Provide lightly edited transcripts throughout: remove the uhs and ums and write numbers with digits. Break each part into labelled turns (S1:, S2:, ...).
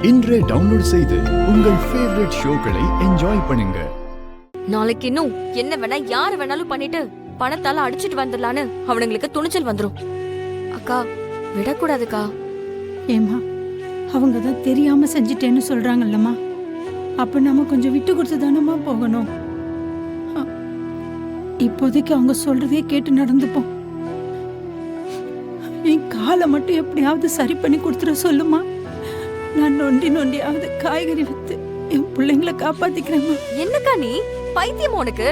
S1: இன்றே டவுன்லோட் செய்து உங்கள் ஃபேவரட் ஷோக்களை என்ஜாய் பண்ணுங்க.
S2: நாளைக்கு இன்னும் என்ன வேணா யாரு வேணாலும் பண்ணிட்டு பணத்தால அடிச்சிட்டு வந்துடலான்னு அவனுங்களுக்கு துணிச்சல் வந்துரும். அக்கா விடக்கூடாதுக்கா.
S3: ஏமா அவங்க தான் தெரியாம செஞ்சிட்டேன்னு சொல்றாங்கல்லம்மா, அப்ப நம்ம கொஞ்சம் விட்டு கொடுத்து தானம்மா போகணும். இப்போதைக்கு அவங்க சொல்றதே கேட்டு நடந்துப்போம். என் காலை மட்டும் எப்படியாவது சரி பண்ணி கொடுத்துட சொல்லுமா. நான் நொண்டியாவது காய்கறி வித்து என் பிள்ளைங்களை காப்பாத்திக்கிறேம்மா.
S2: என்னக்கா நீ பைத்தியம்? உனக்கு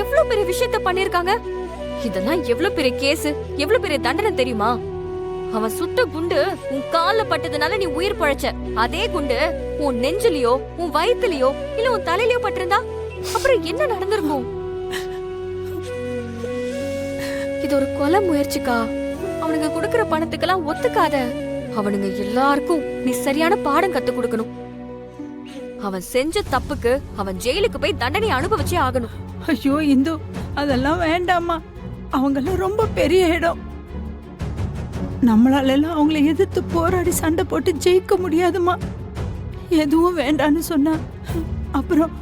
S2: எவ்வளவு பெரிய விஷயத்த பண்ணிருக்காங்க. இதெல்லாம் எவ்வளவு பெரிய கேஸ், எவ்வளவு பெரிய தண்டனை தெரியுமா? அவன் சுட்ட குண்டு உன் கால்ல பட்டதுனால நீ உயிர் பழைச்ச. அதே குண்டு உன் நெஞ்சிலயோ உன் வயிற்றுலயோ இல்ல உன் தலையிலயோ பட்டிருந்தா அப்புறம் என்ன நடந்திருக்கும்? இது ஒரு கொலை முயற்சிக்கா. அவனுங்க கொடுக்கற பணத்துக்கெல்லாம் ஒத்துக்காத. அவனுங்க எல்லாருக்கும் நீ சரியான பாடம் கத்து கொடுக்கணும். அவன் செஞ்ச தப்புக்கு அவன் ஜெயிலுக்கு போய் தண்டனை அனுபவிச்சே ஆகணும்.
S3: ஐயோ இந்து, அதெல்லாம் வேண்டாமா. அவங்கெல்லாம் ரொம்ப பெரிய இடம். நம்மளால எல்லாம் அவங்கள எதிர்த்து போராடி சண்டை போட்டு ஜெயிக்க முடியாதுமா. எதுவும் வேண்டான்னு சொன்னா அப்புறம்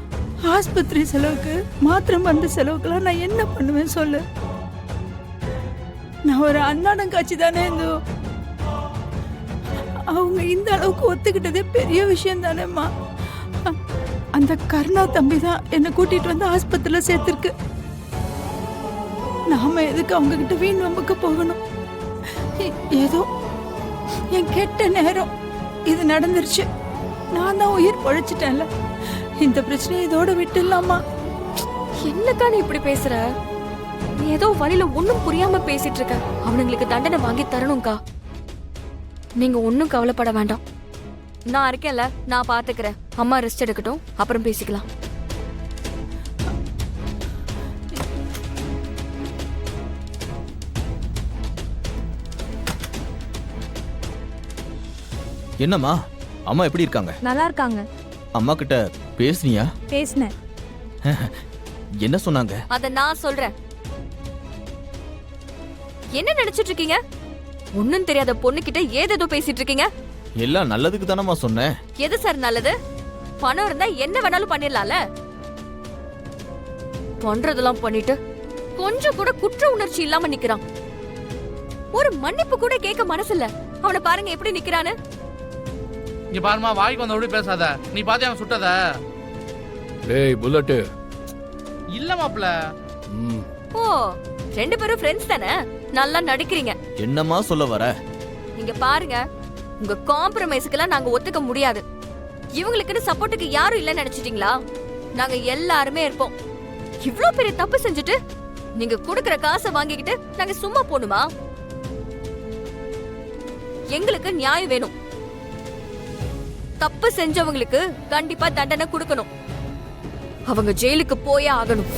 S3: ஆஸ்பத்திரி செலவுக்கு மாத்திரை மருந்து செலவுக்கெல்லாம் நான் என்ன பண்ணுவேன் சொல்லு. நான் ஒரு அன்னாடம் காட்சி தானே இந்து. அவங்க இந்த அளவுக்கு ஒத்துக்கிட்டதே பெரிய விஷயம் தானேம்மா. அந்த கருணா தம்பி தான் என்னை கூட்டிட்டு வந்து ஆஸ்பத்திரியில சேர்த்திருக்கு. நாம எதுக்கு அவங்க கிட்ட வீண் வம்புக்கு போகணும்? ஏதோ என் கெட்ட நேரம் இது நடந்துருச்சு. நான் தான் உயிர் பொழைச்சிட்டேன்ல. இந்த பிரச்சனையை இதோட விட்டுலாமா?
S2: என்னக்கா நீ இப்படி பேசுற? நீ ஏதோ வழியில ஒண்ணும் புரியாம பேசிட்டு இருக்க. அவனுங்களுக்கு தண்டனை வாங்கி தரணும்க்கா. நீங்க ஒன்னும் கவலைப்பட வேண்டாம். நான் இருக்கேன்ல, நான் பாத்துக்கிறேன். அம்மா ரெஸ்ட் எடுக்கட்டும், அப்புறம் பேசிக்கலாம்.
S4: என்னம்மா, அம்மா எப்படி இருக்காங்க?
S5: நல்லா இருக்காங்க.
S4: அம்மா கிட்ட பேசுனியா?
S5: பேசினேன்.
S4: என்ன சொன்னாங்க?
S2: அத நான் சொல்றேன். என்ன நினைச்சிட்டு இருக்கீங்க? ஒன்னும் தெரியாத பொண்ணு கிட்ட ஏதேதோ பேசிட்டு இருக்கீங்க.
S4: எல்லாம் நல்லதுக்கு தானம்மா சொன்னேன்.
S2: எது சார் நல்லது? பணம் இருந்தா என்ன வேணாலும் பண்ணிடலாம்ல. பண்றதெல்லாம் பண்ணிட்டு கொஞ்சம் கூட குற்ற உணர்ச்சி இல்லாம நிக்கிறான். ஒரு மன்னிப்பு கூட கேட்க மனசு இல்ல. அவனை பாருங்க எப்படி நிக்கிறான்னு.
S6: இங்க பாருமா, வாய்க்கு வந்தபடி பேசாத. நீ பாத்தி அவன் சுட்டத?
S7: டேய் புல்லட்.
S6: இல்ல மாப்ள.
S2: ஓ, ரெண்டு பேரும் ஃப்ரெண்ட்ஸ் தானே? நல்லா நடிக்கிறீங்க.
S4: என்னம்மா சொல்ல வர?
S2: நீங்க பாருங்க, உங்க காம்ப்ரமைஸ்க்கெல்லாம் நாங்க ஒத்துக்க முடியாது. இவங்களுக்குன்னு சப்போர்ட்டுக்கு யாரும் இல்லன்னு நினைச்சிட்டீங்களா? நாங்க எல்லாருமே இருப்போம். இவ்ளோ பெரிய தப்பு செஞ்சுட்டு நீங்க கொடுக்கற காசை வாங்கிக்கிட்டு நாங்க சும்மா போணுமா? எங்களுக்கு நியாயம் வேணும். தப்பு செஞ்சவங்களுக்கு கண்டிப்பா தண்டனை கொடுக்கணும். அவங்க ஜெயிலுக்கு போயே ஆகணும்.